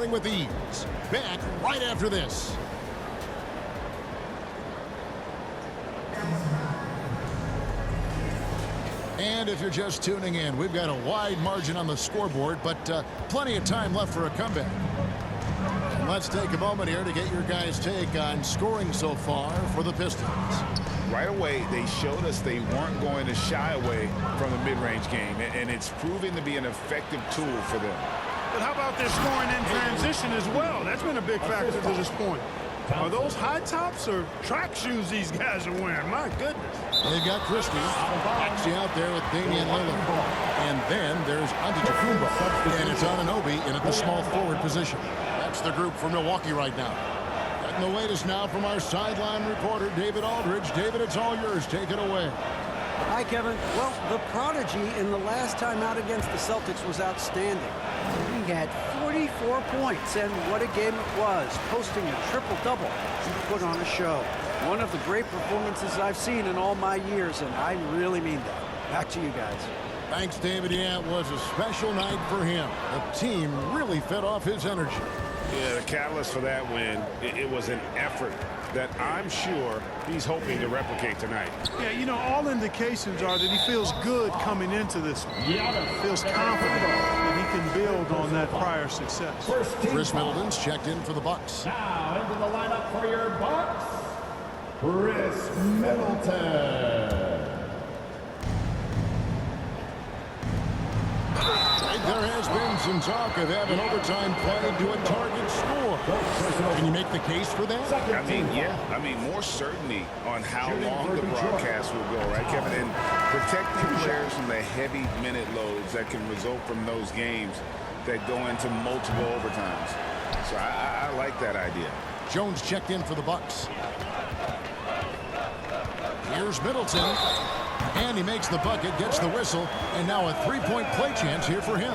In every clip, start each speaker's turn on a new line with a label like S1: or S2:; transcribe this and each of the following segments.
S1: scoring with ease. Back right after this. And if you're just tuning in, we've got a wide margin on the scoreboard, but plenty of time left for a comeback. And let's take a moment here to get your guys' take on scoring so far for the Pistons.
S2: Right away, they showed us they weren't going to shy away from the mid-range game, and it's proving to be an effective tool for them.
S3: But how about their scoring in transition as well? That's been a big factor to this point. Are those high tops or track shoes these guys are wearing? My goodness.
S1: They've got Christie actually out there with Damian Lillard. And then there's Antetokounmpo. And it's Anunoby in at the small forward position. That's the group for Milwaukee right now. And the latest now from our sideline reporter, David Aldridge. David, it's all yours. Take it away.
S4: Hi, Kevin. Well, the prodigy in the last time out against the Celtics was outstanding. He had 44 points, and what a game it was, posting a triple-double. He put on a show. One of the great performances I've seen in all my years, and I really mean that. Back to you guys.
S1: Thanks, David. Yeah, it was a special night for him. The team really fed off his energy.
S2: Yeah, the catalyst for that win, it was an effort that I'm sure he's hoping to replicate tonight.
S3: Yeah, you know, all indications are that he feels good coming into this one. He feels confident that he can build on that prior success.
S1: Chris Middleton's checked in for the Bucks.
S5: Now into the lineup for your Bucks, Chris Middleton.
S1: There has been some talk of having overtime played to a target score. Can you make the case for that?
S2: I mean, yeah. I mean, more certainty on how long the broadcast will go, right, Kevin? And protecting players from the heavy minute loads that can result from those games that go into multiple overtimes. So I like that idea.
S1: Jones checked in for the Bucks. Here's Middleton. And he makes the bucket, gets the whistle, and now a three-point play chance here for him.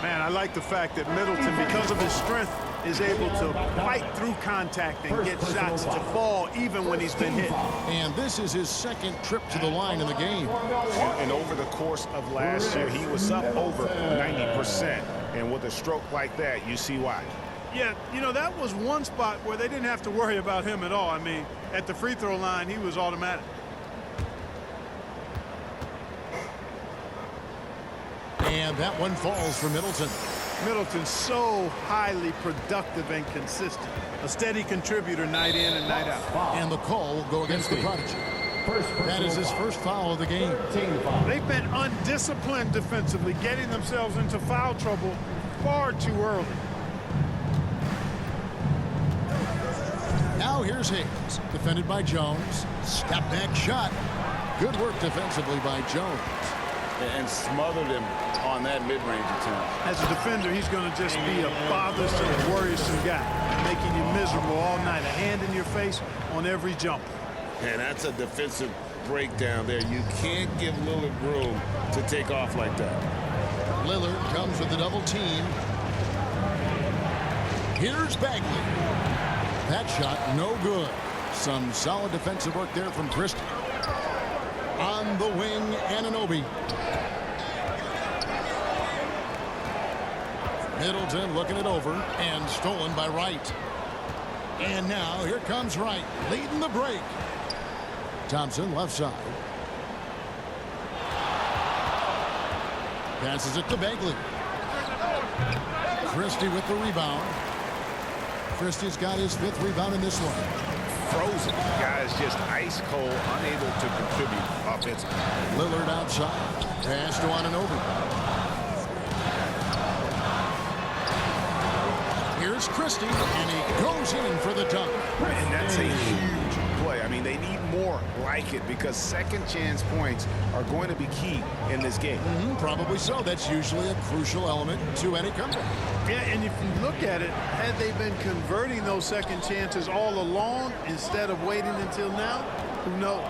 S3: Man, I like the fact that Middleton, because of his strength, is able to fight through contact and get shots to fall even when he's been hit.
S1: And this is his second trip to the line in the game.
S2: And over the course of last year, he was up over 90%. And with a stroke like that, you see why.
S3: Yeah, you know, that was one spot where they didn't have to worry about him at all. I mean, at the free throw line, he was automatic.
S1: And that one falls for Middleton.
S3: Middleton's so highly productive and consistent. A steady contributor night in and night out.
S1: And the call will go against the prodigy. That is his first foul of the game.
S3: They've been undisciplined defensively, getting themselves into foul trouble far too early.
S1: Now here's Hayes, defended by Jones. Step back shot. Good work defensively by Jones.
S2: And smothered him on that mid-range attempt.
S3: As a defender, he's going to just be a bothersome, worrisome guy, making you miserable all night, a hand in your face on every jump.
S2: And that's a defensive breakdown there. You can't give Lillard room to take off like that.
S1: Lillard comes with a double team. Here's Bagley. That shot, no good. Some solid defensive work there from Christie. On the wing, Anunoby. Middleton looking it over and stolen by Wright. And now here comes Wright leading the break. Thompson left side. Passes it to Bagley. Christie with the rebound. Christie's got his fifth rebound in this one.
S2: Frozen. Guys just ice cold, unable to contribute offensively.
S1: Lillard outside. Pass to Anunoby. Here's Christie, and he goes in for the dunk.
S2: And that's a huge play. I mean, they need more like it because second chance points are going to be key in this game.
S1: Probably so. That's usually a crucial element to any comeback.
S3: Yeah, and if you look at it, had they been converting those second chances all along instead of waiting until now, who knows?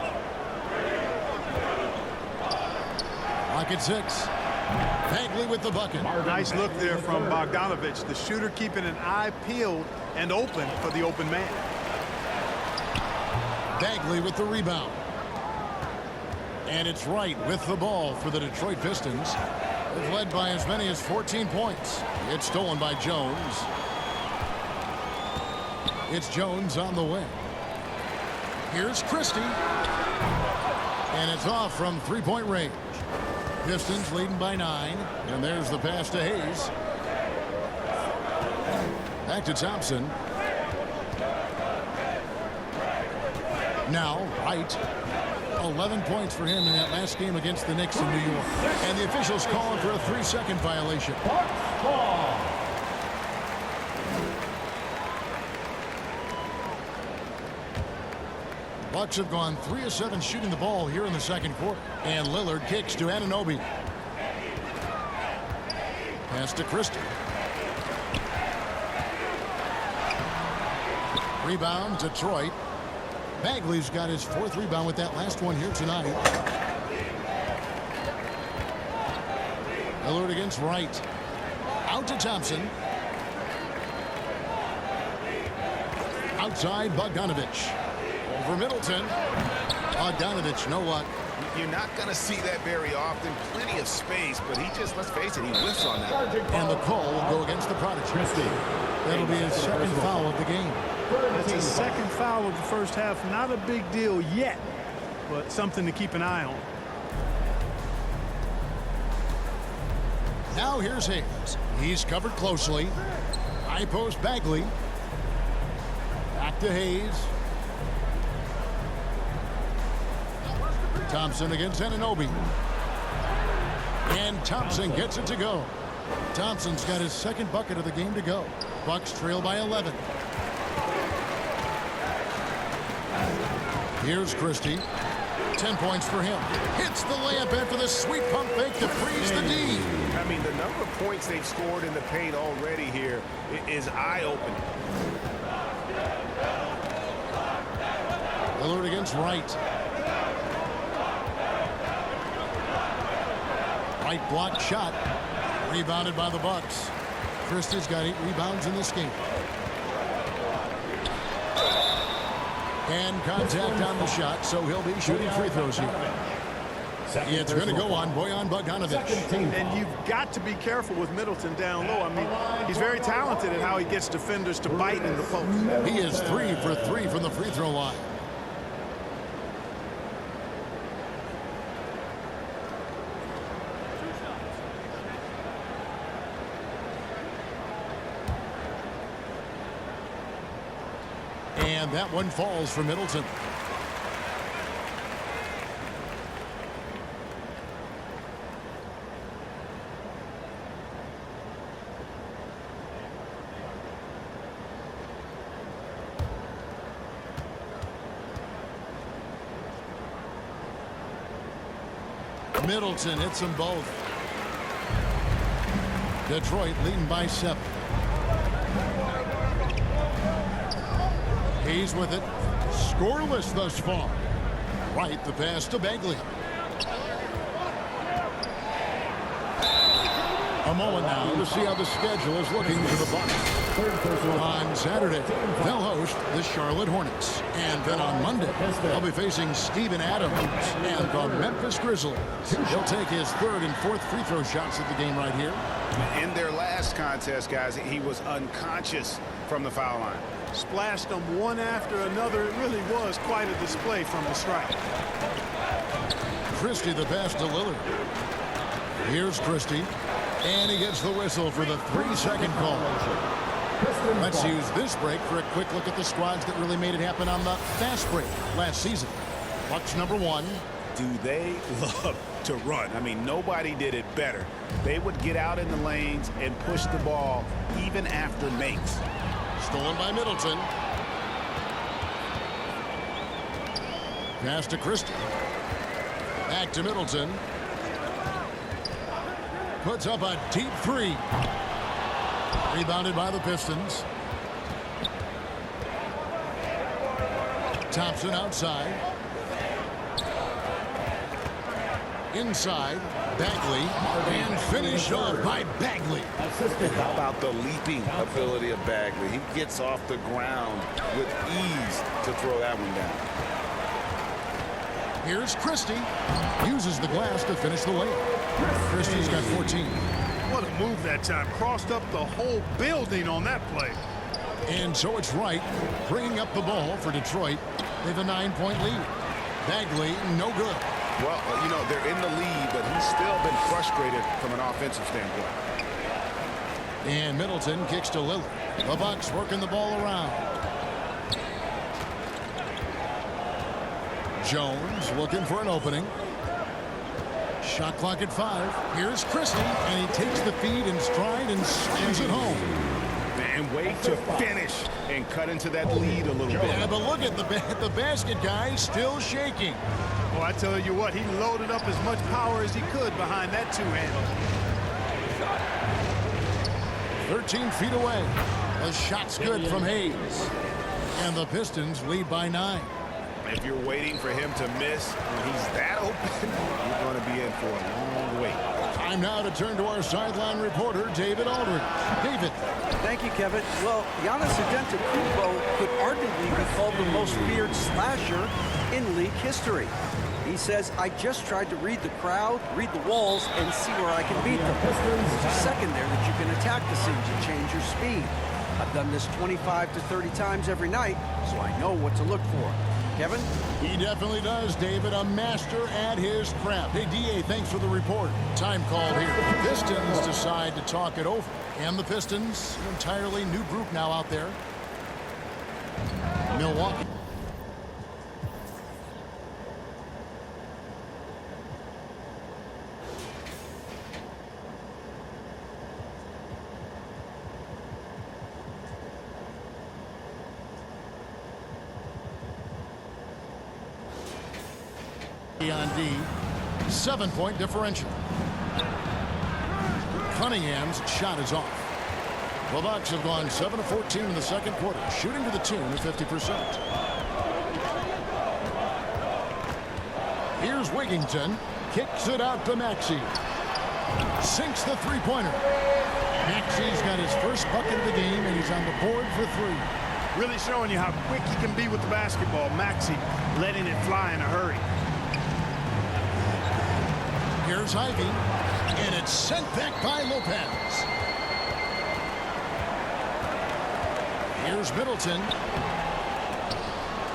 S1: Lock at 6. Bagley with the bucket.
S3: Nice look there from Bogdanovic, the shooter keeping an eye peeled and open for the open man.
S1: Bagley with the rebound. And it's Wright with the ball for the Detroit Pistons. They've led by as many as 14 points. It's stolen by Jones. It's Jones on the wing. Here's Christie. And it's off from three-point range. Pistons leading by 9. And there's the pass to Hayes. Back to Thompson. Now, Wright. 11 points for him in that last game against the Knicks in New York. And the officials calling for a 3-second violation. Bucks have gone 3 of 7 shooting the ball here in the second quarter. And Lillard kicks to Anunoby. Pass to Christie. Rebound, Detroit. Bagley's got his 4th rebound with that last one here tonight. Lillard against Wright. Out to Thompson. Outside Bogdanovich. Over Middleton. Bogdanovich, no luck.
S2: You're not going to see that very often. Plenty of space, but he just, let's face it, he whiffs on that.
S1: And the call will go against the Prodigy. That'll be his second foul of the game.
S3: That's his second foul of the first half. Not a big deal yet, but something to keep an eye on.
S1: Now here's Hayes. He's covered closely. High post Bagley. Back to Hayes. Thompson against Anunoby. And Thompson gets it to go. Thompson's got his second bucket of the game to go. Bucks trail by 11. Here's Christie. 10 points for him. Hits the layup after the sweet pump fake to freeze the D.
S2: I mean, the number of points they've scored in the paint already here is eye-opening.
S1: Lillard against Wright. Wright blocked shot. Rebounded by the Bucks. Christie's got 8 rebounds in this game. And contact on the shot, so he'll be shooting free throws here. It's going to go on Bojan Bogdanovich.
S3: And you've got to be careful with Middleton down low. I mean, he's very talented at how he gets defenders to bite in the post.
S1: He is 3 for 3 from the free throw line. And that one falls for Middleton. Middleton hits them both. Detroit leading by 7. He's with it. Scoreless thus far. Right, the pass to Bagley. A moment now to see how the schedule is looking for the Bucks. On Saturday, they'll host the Charlotte Hornets. And then on Monday, they'll be facing Steven Adams and the Memphis Grizzlies. He'll take his 3rd and 4th free throw shots at the game right here.
S2: In their last contest, guys, he was unconscious from the foul line.
S3: Splashed them one after another. It really was quite a display from the strike.
S1: Christie the pass to Lillard. Here's Christie. And he gets the whistle for the 3-second call. Let's use this break for a quick look at the squads that really made it happen on the fast break last season. Bucks number 1.
S2: Do they love to run? I mean, nobody did it better. They would get out in the lanes and push the ball even after makes.
S1: Stolen by Middleton. Pass to Christie. Back to Middleton. Puts up a deep 3. Rebounded by the Pistons. Thompson outside. Inside. Bagley. And finished off by Bagley.
S2: How about the leaping ability of Bagley? He gets off the ground with ease to throw that one down.
S1: Here's Christie. Uses the glass to finish the layup. Christie's got 14.
S3: What a move that time. Crossed up the whole building on that play.
S1: And so it's Wright bringing up the ball for Detroit. They have a 9-point lead. Bagley, no good.
S2: Well, you know, they're in the lead, but he's still been frustrated from an offensive standpoint.
S1: And Middleton kicks to Lillard. The Bucks working the ball around. Jones looking for an opening. Shot clock at 5. Here's Christie, and he takes the feed in stride and slams it home.
S2: And wait to finish and cut into that lead a little bit.
S1: Yeah, but look at the basket guy still shaking.
S3: Well, I tell you what, he loaded up as much power as he could behind that two-handle.
S1: 13 feet away. The shot's good from Hayes. And the Pistons lead by 9.
S2: If you're waiting for him to miss when he's that open, you're going to be in for a long wait.
S1: Time now to turn to our sideline reporter, David Aldridge. David.
S4: Thank you, Kevin. Well, Giannis Antetokounmpo could arguably be called the most feared slasher in league history. He says, I just tried to read the crowd, read the walls, and see where I can beat them. There's a second there that you can attack the seams and change your speed. I've done this 25 to 30 times every night, so I know what to look for. Kevin?
S1: He definitely does, David. A master at his craft. Hey, D.A., thanks for the report. Time called here. The Pistons decide to talk it over. And the Pistons, an entirely new group now out there. Milwaukee. On D, 7-point differential. Cunningham's shot is off. The Bucks have gone 7 of 14 in the second quarter, shooting to the tune of 50%. Here's Wigginton, kicks it out to Maxey. Sinks the three-pointer. Maxey's got his first bucket of the game, and he's on the board for 3.
S3: Really showing you how quick he can be with the basketball. Maxey letting it fly in a hurry.
S1: Here's Ivy, and it's sent back by Lopez. Here's Middleton.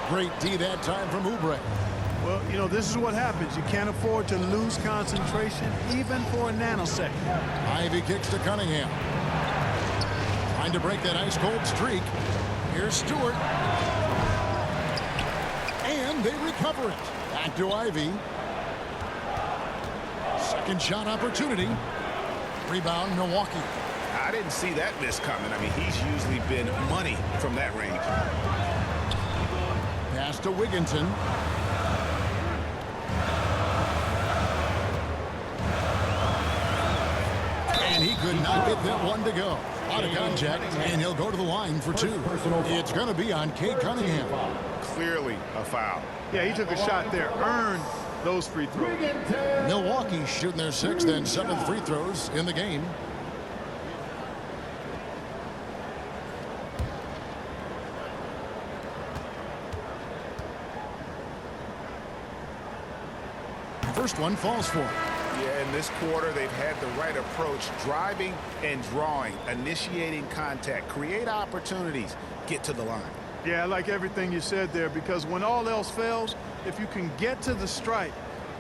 S1: Great D that time from Oubre.
S3: Well, you know, this is what happens. You can't afford to lose concentration even for a nanosecond.
S1: Ivy kicks to Cunningham. Trying to break that ice-cold streak. Here's Stewart. And they recover it. Back to Ivy. Second shot opportunity. Rebound, Milwaukee.
S2: I didn't see that miss coming. I mean, he's usually been money from that range.
S1: Pass to Wigginton. And he could not get that one to go. Out of contact, and he'll go to the line for 2. It's going to be on Cade Cunningham.
S2: Clearly a foul.
S3: Yeah, he took a shot there. Earned those free throws.
S1: Milwaukee shooting their 6th and 7th free throws in the game. First one falls for him.
S2: Yeah, in this quarter, they've had the right approach, driving and drawing, initiating contact, create opportunities, get to the line.
S3: Yeah, I like everything you said there, because when all else fails, if you can get to the stripe,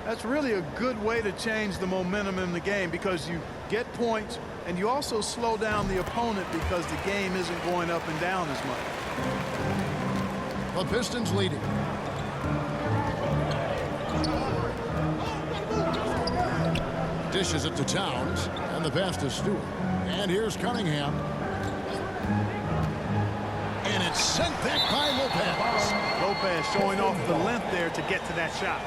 S3: that's really a good way to change the momentum in the game, because you get points and you also slow down the opponent because the game isn't going up and down as much.
S1: The Pistons leading. Dishes it to Towns, and the pass to Stewart. And here's Cunningham. And it's sent back by Lopez.
S3: Lopez showing off the length there to get to that shot.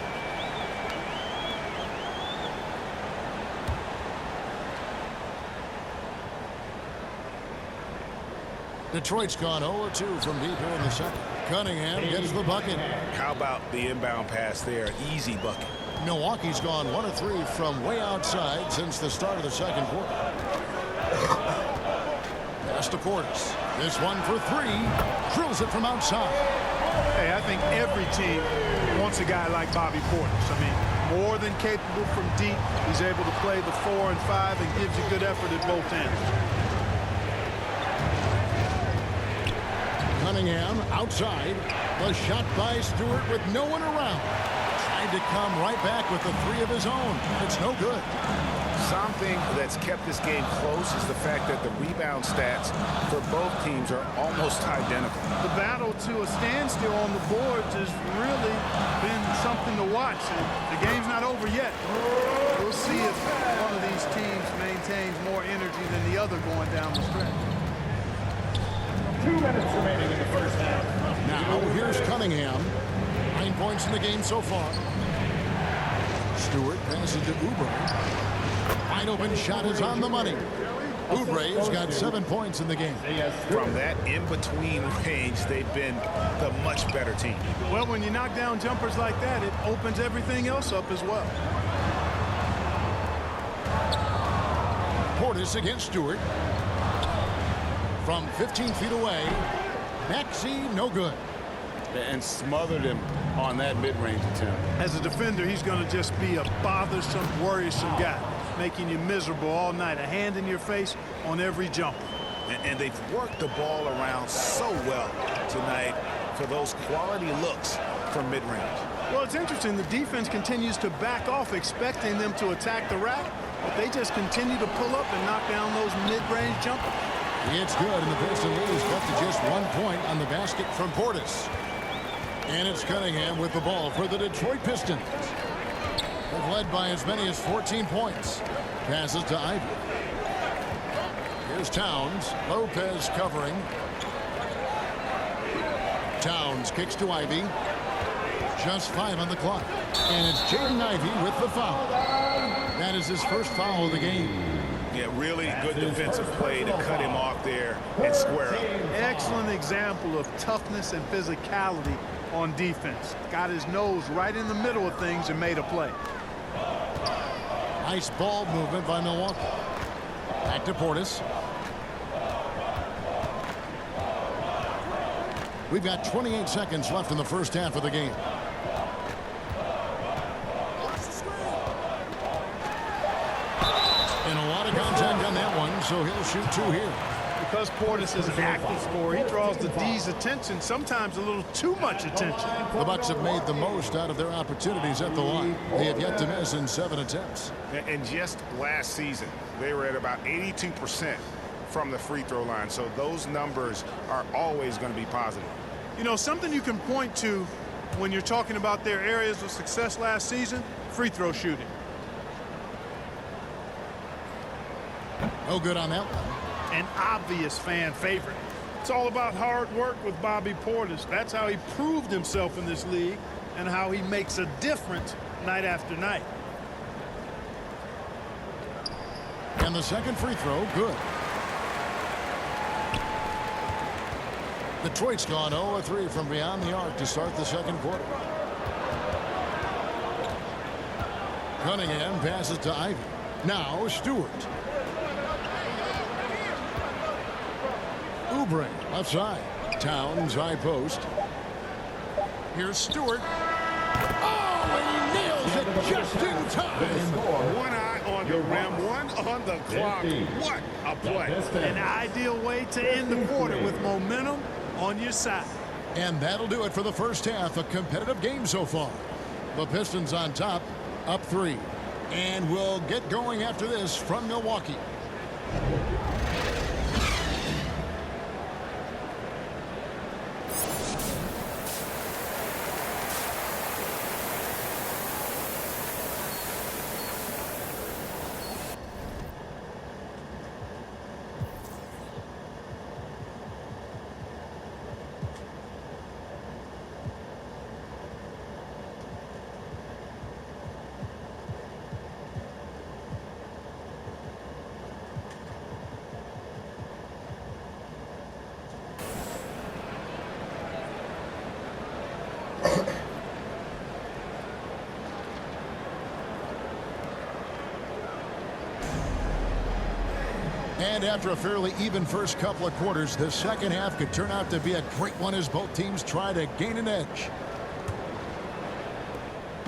S1: Detroit's gone 0-2 from deep here in the second. Cunningham gets the bucket.
S2: How about the inbound pass there? Easy bucket.
S1: Milwaukee's gone 1-3 from way outside since the start of the second quarter. Pass to Portis. This one for 3. Drills it from outside.
S3: Hey, I think every team wants a guy like Bobby Portis. I mean, more than capable from deep. He's able to play the 4 and 5 and gives you good effort at both ends.
S1: Cunningham outside. The shot by Stewart with no one around. Tried to come right back with the 3 of his own. It's no good.
S2: Something that's kept this game close is the fact that the rebound stats for both teams are almost identical.
S3: The battle to a standstill on the boards has really been something to watch. And the game's not over yet. We'll see if one of these teams maintains more energy than the other going down the stretch.
S5: 2 minutes remaining in the first half.
S1: Now here's Cunningham. 9 points in the game so far. Stewart passes to Oubre. Wide open shot is on the money. Oubre's got 7 points in the game.
S2: From that in-between range, they've been the much better team.
S3: Well, when you knock down jumpers like that, it opens everything else up as well.
S1: Portis against Stewart. From 15 feet away. Maxey, no good.
S2: And smothered him on that mid-range attempt.
S3: As a defender, he's going to just be a bothersome, worrisome guy, making you miserable all night, a hand in your face on every jumper.
S2: And they've worked the ball around so well tonight for those quality looks from mid-range.
S3: Well, it's interesting. The defense continues to back off, expecting them to attack the rack, but they just continue to pull up and knock down those mid-range jumpers.
S1: It's good, and the Pistons lose cut to just 1 point on the basket from Portis. And it's Cunningham with the ball for the Detroit Pistons. They've led by as many as 14 points. Passes to Ivy. Here's Towns. Lopez covering. Towns kicks to Ivy. Just 5 on the clock. And it's Jaden Ivey with the foul. That is his first foul of the game.
S2: Yeah, really good defensive play to cut him off there and square up.
S3: Excellent example of toughness and physicality on defense. Got his nose right in the middle of things and made a play.
S1: Nice ball movement by Milwaukee. Back to Portis. We've got 28 seconds left in the first half of the game. And a lot of contact on that one, so he'll shoot 2 here.
S3: Because Portis is an active scorer, he draws the D's attention, sometimes a little too much attention.
S1: The Bucks have made the most out of their opportunities at the line. They have yet to miss in 7 attempts.
S2: And just last season, they were at about 82% from the free throw line. So those numbers are always going to be positive.
S3: You know, something you can point to when you're talking about their areas of success last season, free throw shooting.
S1: No good on that one.
S3: An obvious fan favorite. It's all about hard work with Bobby Portis. That's how he proved himself in this league and how he makes a difference night after night.
S1: And the second free throw, good. Detroit's gone 0-3 from beyond the arc to start the second quarter. Cunningham passes to Ivy. Now Stewart. Oubre left side. Towns high post. Here's Stewart. Oh, he nails it just in time.
S2: One eye on the rim, one on the clock. What a play.
S3: An ideal way to end the quarter with momentum on your side.
S1: And that'll do it for the first half. A competitive game so far. The Pistons on top, up 3. And we'll get going after this from Milwaukee. And after a fairly even first couple of quarters, the second half could turn out to be a great one as both teams try to gain an edge.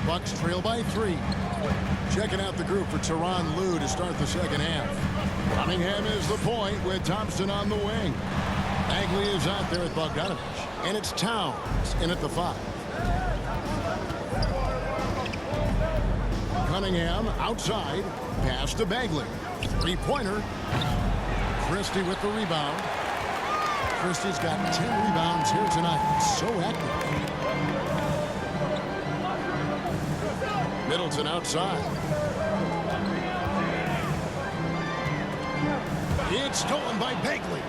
S1: Bucks trail by 3. Checking out the group for Tyronn Lue to start the second half. Cunningham is the point with Thompson on the wing. Bagley is out there at Bogdanovich. And it's Towns in at the 5. Cunningham outside. Pass to Bagley. Three-pointer. Christie with the rebound. Christie's got 10 rebounds here tonight. So active. Middleton outside. It's stolen by Bagley.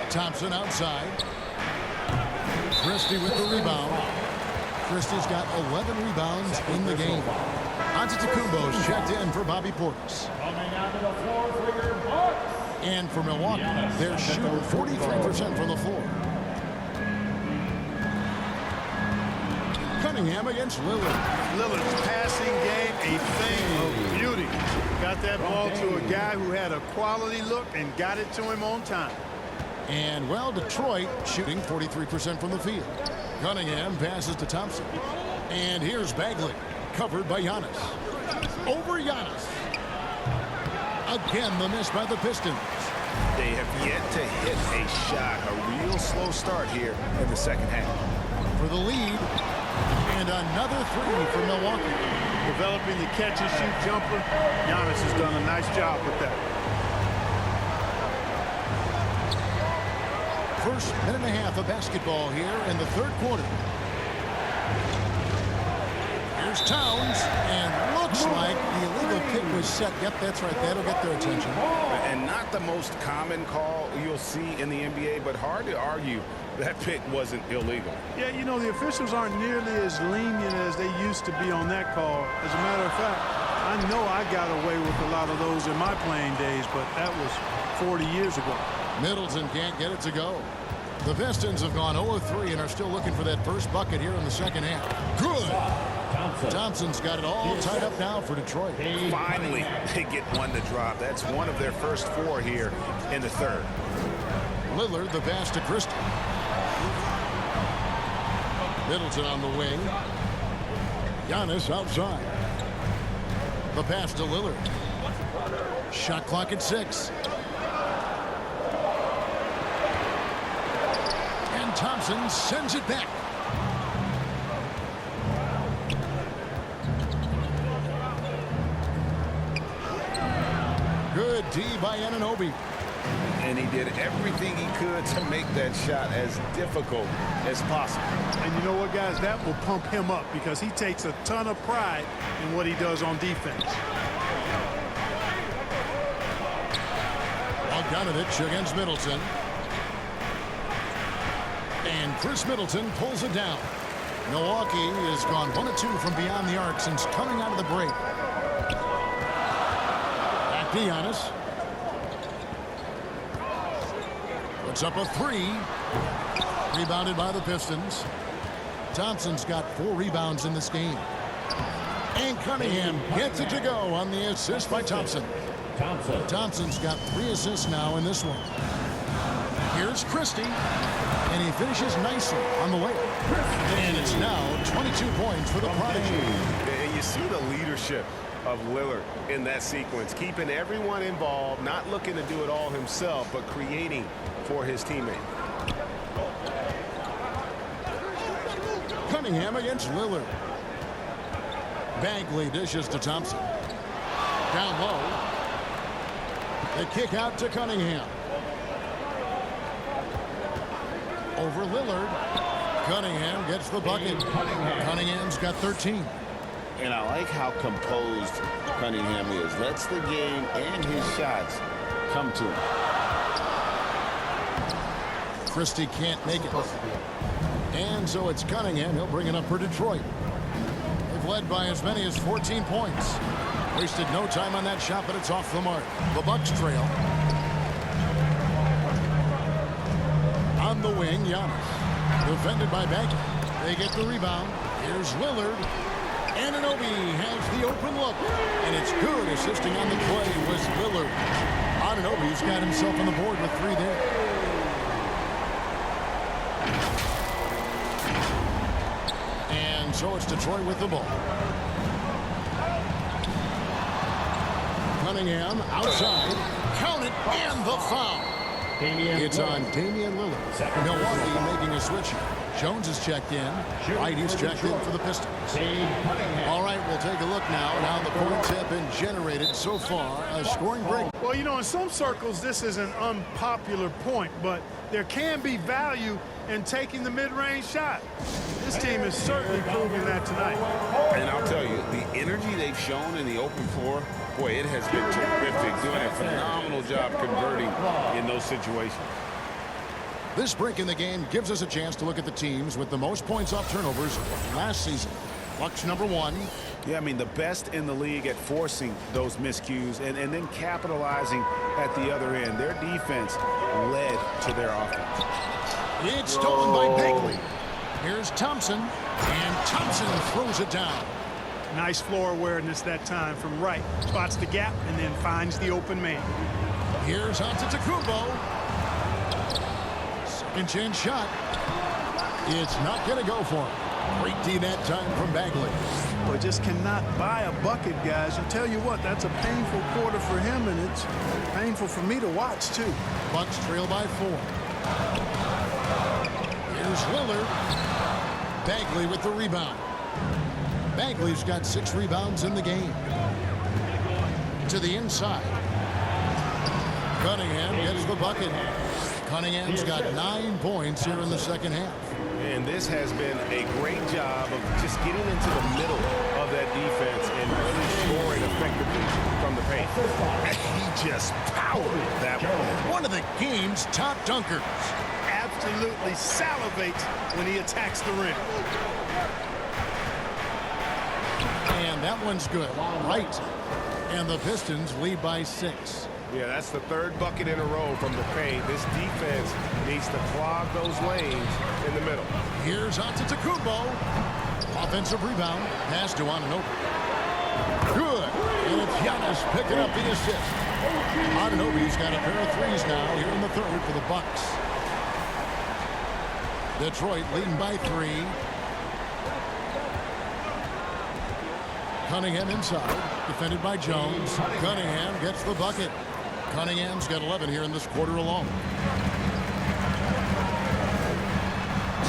S1: Thompson outside. Christie with the rebound. Christie's got 11 rebounds in the game. Antetokounmpo's checked in for Bobby Portis.
S5: Coming out to the floor for your Bucks.
S1: And for Milwaukee, they're shooting 43% from the floor. Cunningham against Lillard.
S3: Lillard's passing game, a thing of beauty. Got that ball to a guy who had a quality look and got it to him on time.
S1: And, well, Detroit shooting 43% from the field. Cunningham passes to Thompson. And here's Bagley, covered by Giannis. Over Giannis. Again, the miss by the Pistons.
S2: They have yet to hit a shot. A real slow start here in the second half.
S1: For the lead. And another 3 for Milwaukee.
S3: Developing the catch-and-shoot jumper. Giannis has done a nice job with that.
S1: First minute and a half of basketball here in the third quarter. Here's Towns, and looks like the illegal kick was set. Yep, that's right. That'll get their attention.
S2: And not the most common call you'll see in the NBA, but hard to argue that pick wasn't illegal.
S3: Yeah, you know, the officials aren't nearly as lenient as they used to be on that call. As a matter of fact, I know I got away with a lot of those in my playing days, but that was 40 years ago.
S1: Middleton can't get it to go. The Pistons have gone 0-3 and are still looking for that first bucket here in the second half. Good. Thompson's got it all tied up now for Detroit.
S2: Finally, they get one to drop. That's one of their first 4 here in the third.
S1: Lillard, the pass to Christie. Middleton on the wing. Giannis outside. The pass to Lillard. Shot clock at 6. And Thompson sends it back. Good D by Anunoby.
S2: And he did everything he could to make that shot as difficult as possible.
S3: And you know what, guys? That will pump him up because he takes a ton of pride in what he does on defense.
S1: Bogdanovich against Middleton. And Chris Middleton pulls it down. Milwaukee has gone 1-2 from beyond the arc since coming out of the break. Back to Giannis. Puts up a 3. Rebounded by the Pistons. Thompson's got 4 rebounds in this game. And Cunningham gets it to go on the assist by Thompson. Thompson's got 3 assists now in this one. Here's Christie. And he finishes nicely on the way. And it's now 22 points for the Prodigy.
S6: And you see the leadership of Lillard in that sequence, keeping everyone involved, not looking to do it all himself, but creating for his teammate.
S1: Cunningham against Lillard. Bagley dishes to Thompson. Down low. The kick out to Cunningham. Over Lillard. Cunningham gets the bucket. Cunningham's got 13.
S7: And I like how composed Cunningham is. Lets the game and his shots come to him.
S1: Christie can't make it. And so it's Cunningham. He'll bring it up for Detroit. They've led by as many as 14 points. Wasted no time on that shot, but it's off the mark. The Bucks trail. On the wing, Giannis. Defended by Bagley. They get the rebound. Here's Lillard. Anunoby has the open look. And it's good. Assisting on the play was Lillard. Anunoby's got himself on the board with 3 there. And so it's Detroit with the ball. Cunningham outside. Count it, and the foul. It's on Damian Lillard. Milwaukee making a switch here. Jones is checked in. White is checked in for the Pistons. All right, we'll take a look now at how the points have been generated so far. A scoring break.
S3: Well, you know, in some circles, this is an unpopular point, but there can be value in taking the mid-range shot. This team is certainly proving that tonight.
S2: And I'll tell you, the energy they've shown in the open floor, boy, it has been terrific. Doing a phenomenal job converting in those situations.
S1: This break in the game gives us a chance to look at the teams with the most points off turnovers last season. Bucks number 1.
S2: Yeah, I mean, the best in the league at forcing those miscues and then capitalizing at the other end. Their defense led to their offense.
S1: It's stolen by Bagley. Here's Thompson, and Thompson throws it down.
S3: Nice floor awareness that time from Wright. Spots the gap and then finds the open man.
S1: Here's Antetokounmpo. Second chance shot. It's not going to go for him. Great D that time from Bagley.
S3: Well, just cannot buy a bucket, guys. I tell you what, that's a painful quarter for him, and it's painful for me to watch, too.
S1: Bucks trail by 4. Here's Lillard. Bagley with the rebound. Bagley's got 6 rebounds in the game. To the inside. Cunningham gets the bucket. Cunningham's got 9 points here in the second half.
S6: And this has been a great job of just getting into the middle of that defense and really scoring effectively from the paint.
S1: He just powered that one. One of the game's top dunkers.
S3: Absolutely salivates when he attacks the rim.
S1: And that one's good. Right. And the Pistons lead by 6.
S6: Yeah, that's the 3rd bucket in a row from the paint. This defense needs to clog those lanes in the middle.
S1: Here's Antetokounmpo. Offensive rebound. Pass to Anunoby. Good. And it's Giannis picking up the assist. Anunoby's got a pair of threes now here in the 3rd for the Bucks. Detroit leading by 3. Cunningham inside. Defended by Jones. Cunningham gets the bucket. Cunningham's got 11 here in this quarter alone.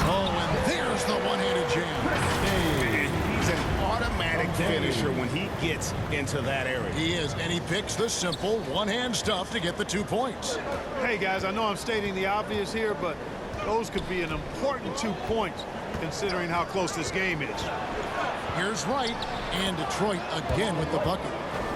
S1: Oh, and there's the one-handed jam.
S2: He's an automatic finisher when he gets into that area.
S1: He is, and he picks the simple one-hand stuff to get the 2 points.
S3: Hey, guys, I know I'm stating the obvious here, but those could be an important 2 points considering how close this game is.
S1: Here's Wright, and Detroit again with the bucket.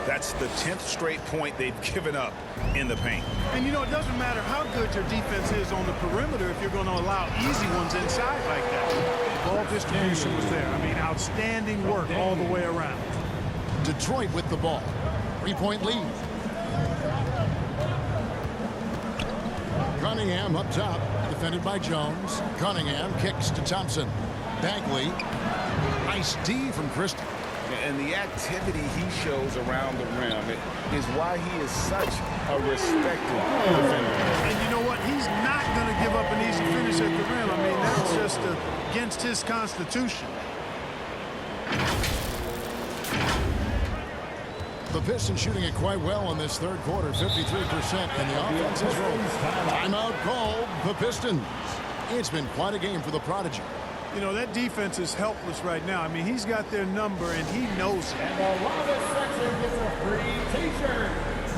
S2: That's the 10th straight point they've given up in the paint.
S3: And, you know, it doesn't matter how good your defense is on the perimeter if you're going to allow easy ones inside like that. Ball distribution was there. I mean, outstanding work all the way around.
S1: Detroit with the ball. 3-point lead. Cunningham up top, defended by Jones. Cunningham kicks to Thompson. Bagley. Nice D from Christie.
S2: And the activity he shows around the rim is why he is such a respected defender.
S3: And you know what? He's not going to give up an easy finish at the rim. I mean, that's just against his constitution.
S1: The Pistons shooting it quite well in this 3rd quarter, 53%, and the offense is rolling. Timeout called the Pistons. It's been quite a game for the Prodigy.
S3: You know, that defense is helpless right now. I mean, he's got their number, and he knows it.
S5: And the longest section gets a free t-shirt.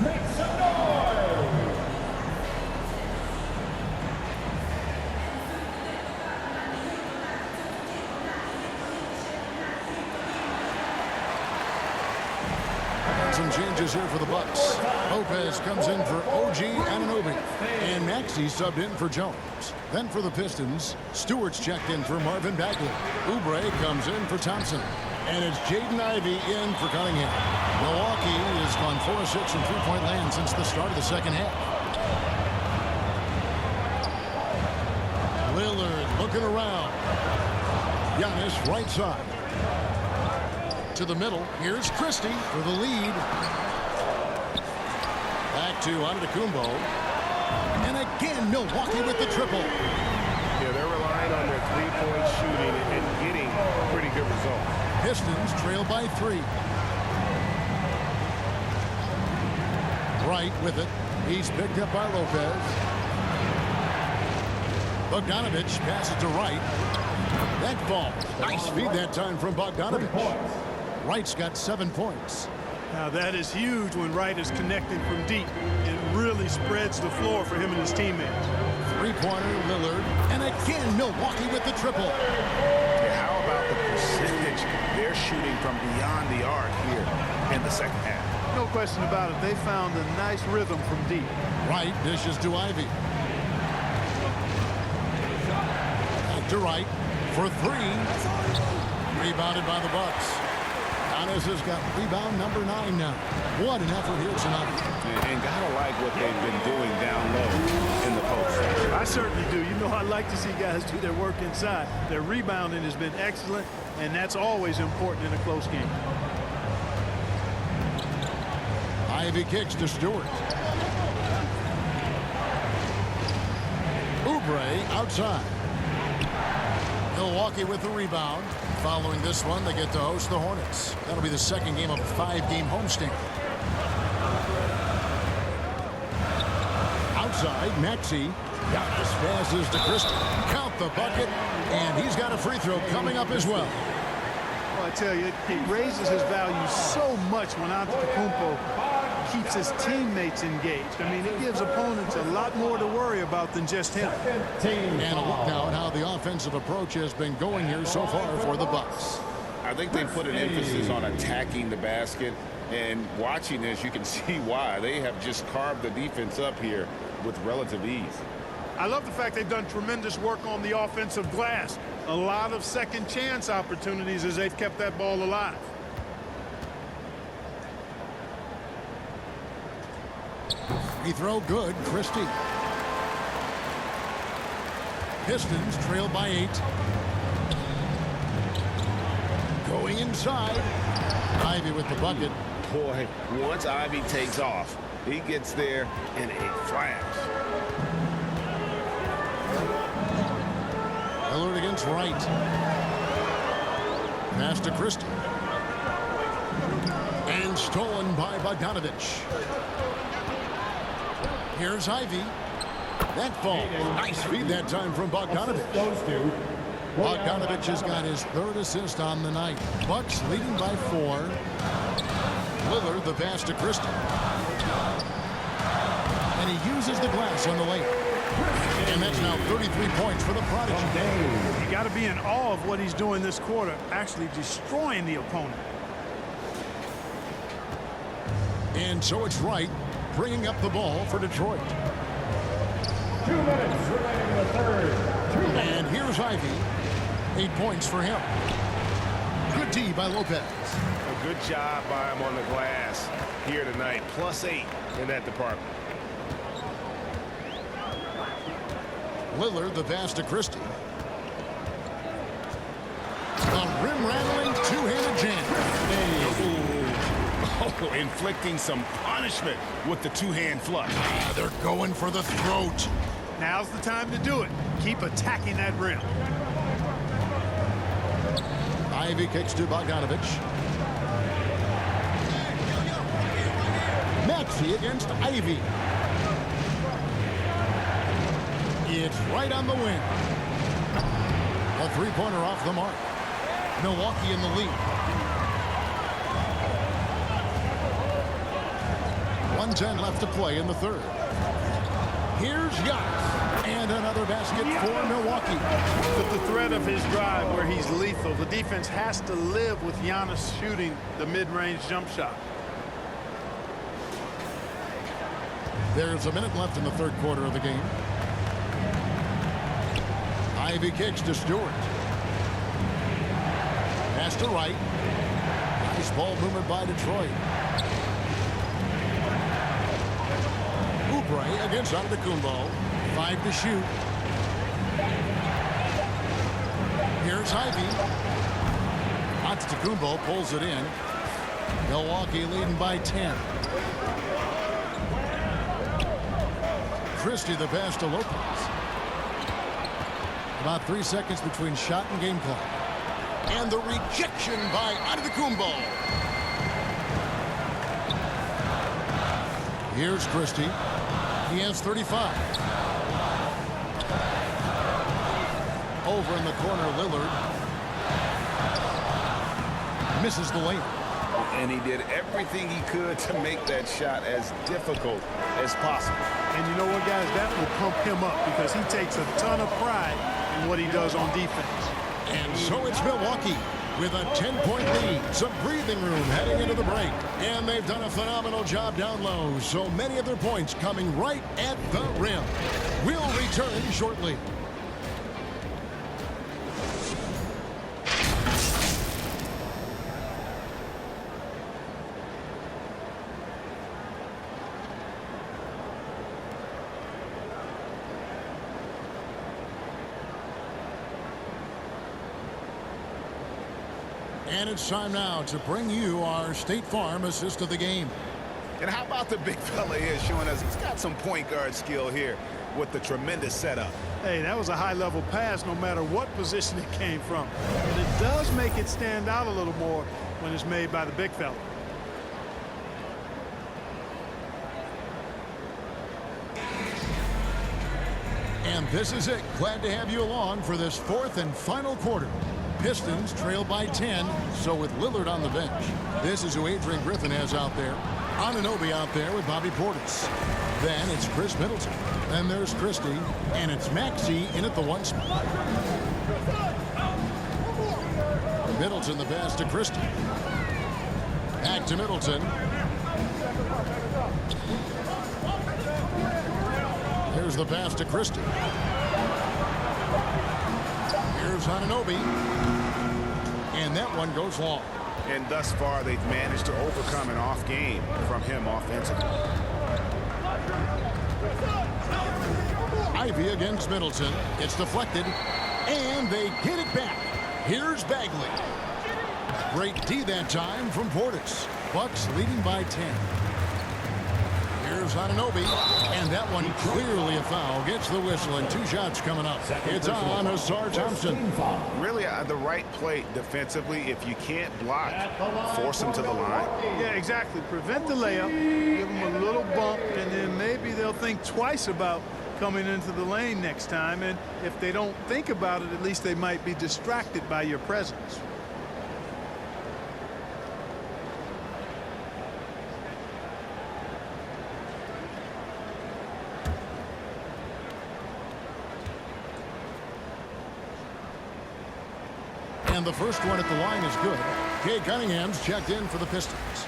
S5: Make some noise!
S1: Some changes here for the Bucks. Lopez comes in for OG Anunoby, and Maxey subbed in for Jones. Then for the Pistons, Stewart's checked in for Marvin Bagley. Oubre comes in for Thompson, and it's Jaden Ivey in for Cunningham. Milwaukee has gone 4 of 6 from 3-point land since the start of the second half. Lillard looking around. Giannis right side. To the middle. Here's Christie for the lead. Back to Antetokounmpo. And again, Milwaukee with the triple.
S6: Yeah, they're relying on their three-point shooting and getting pretty good results.
S1: Pistons trail by 3. Wright with it. He's picked up by Lopez. Bogdanovich passes to Wright. That falls. Nice feed that time from Bogdanovich. Wright's got 7 points.
S3: Now that is huge when Wright is connecting from deep. It really spreads the floor for him and his teammates.
S1: Three-pointer, Lillard. And again, Milwaukee with the triple.
S2: How about the percentage they're shooting from beyond the arc here in the second half?
S3: No question about it. They found a nice rhythm from deep.
S1: Wright dishes to Ivy. Back to Wright for 3. Rebounded by the Bucks. Giannis has got rebound number 9 now. What an effort here tonight.
S2: And gotta like what they've been doing down low in the post.
S3: I certainly do. You know, I like to see guys do their work inside. Their rebounding has been excellent, and that's always important in a close game.
S1: Ivy kicks to Stewart. Oubre outside. Milwaukee with the rebound. Following this one, they get to host the Hornets. That'll be the second game of a 5-game homestand. Outside, Maxey. Giannis passes to Christie. Count the bucket, and he's got a free throw coming up as well.
S3: Well, I tell you, it raises his value so much when Antetokounmpo keeps his teammates engaged. I mean, it gives opponents a lot more to worry about than just him.
S1: And a look now at how the offensive approach has been going here so far for the Bucks.
S2: I think they put an emphasis on attacking the basket, and watching this, you can see why. They have just carved the defense up here with relative ease.
S3: I love the fact they've done tremendous work on the offensive glass. A lot of second chance opportunities as they've kept that ball alive.
S1: Free throw good, Christie. Pistons trail by 8. Going inside. Ivy with the bucket.
S2: Boy, once Ivy takes off, he gets there in a flash.
S1: Lillard against Wright. Pass to Christie. And stolen by Bogdanovich. Here's Ivy. That falls. Nice feed that time from Bogdanovich. Bogdanovich has got his 3rd assist on the night. Bucks leading by 4. Lillard the pass to Christie. And he uses the glass on the lane. And that's now 33 points for the Prodigy.
S3: You got to be in awe of what he's doing this quarter, actually destroying the opponent.
S1: And so it's Wright bringing up the ball for Detroit.
S5: 2 minutes remaining in the third.
S1: And here's Ivy. 8 points for him. Good D by Lopez.
S6: A good job by him on the glass here tonight. +8 in that department.
S1: Lillard the pass to Christie. A rim-rattling two-handed jam.
S2: Oh, inflicting some punishment with the two-hand flush.
S1: They're going for the throat.
S3: Now's the time to do it. Keep attacking that rim.
S1: Ivy kicks to Bogdanovich. Maxey against Ivy. It's right on the wing. A three-pointer off the mark. Milwaukee in the lead. 1:10 left to play in the third. Here's Giannis. And another basket for Milwaukee.
S3: With the threat of his drive where he's lethal, the defense has to live with Giannis shooting the mid-range jump shot.
S1: There's a minute left in the third quarter of the game. Ivy kicks to Stewart. Pass to Wright. Nice ball movement by Detroit. Oubre against Antetokounmpo. 5 to shoot. Here's Ivy. Antetokounmpo pulls it in. Milwaukee leading by 10. Christie the pass to Lopez. About 3 seconds between shot and game clock. And the rejection by Antetokounmpo. Here's Christie. He has 35. Over in the corner, Lillard. Misses the layup.
S2: And he did everything he could to make that shot as difficult as possible.
S3: And you know what, guys? That will pump him up because he takes a ton of pride in what he does on defense.
S1: And so it's Milwaukee with a 10-point lead. Some breathing room heading into the break. And they've done a phenomenal job down low. So many of their points coming right at the rim. We'll return shortly. And it's time now to bring you our State Farm assist of the game.
S2: And how about the big fella here showing us he's got some point guard skill here with the tremendous setup.
S3: Hey, that was a high-level pass no matter what position it came from. And it does make it stand out a little more when it's made by the big fella.
S1: And this is it. Glad to have you along for this fourth and final quarter. Pistons trail by 10, so with Lillard on the bench. This is who Adrian Griffin has out there. Anunoby out there with Bobby Portis. Then it's Chris Middleton. Then there's Christie, and it's Maxey in at the 1 spot. Middleton the pass to Christie. Back to Middleton. Here's the pass to Christie. Here's Anunoby. And that one goes long.
S2: And thus far, they've managed to overcome an off game from him offensively.
S1: Ivy against Middleton. It's deflected. And they get it back. Here's Bagley. Great D that time from Portis. Bucks leading by 10. Here's Anunoby, and that one clearly a foul. Gets the whistle, and 2 shots coming up. It's on Ausar Thompson.
S2: Really the right play defensively. If you can't block, force him to the line.
S3: Yeah, exactly. Prevent the layup, give them a little bump, and then maybe they'll think twice about coming into the lane next time. And if they don't think about it, at least they might be distracted by your presence.
S1: And the first one at the line is good. Cade Cunningham's checked in for the Pistons.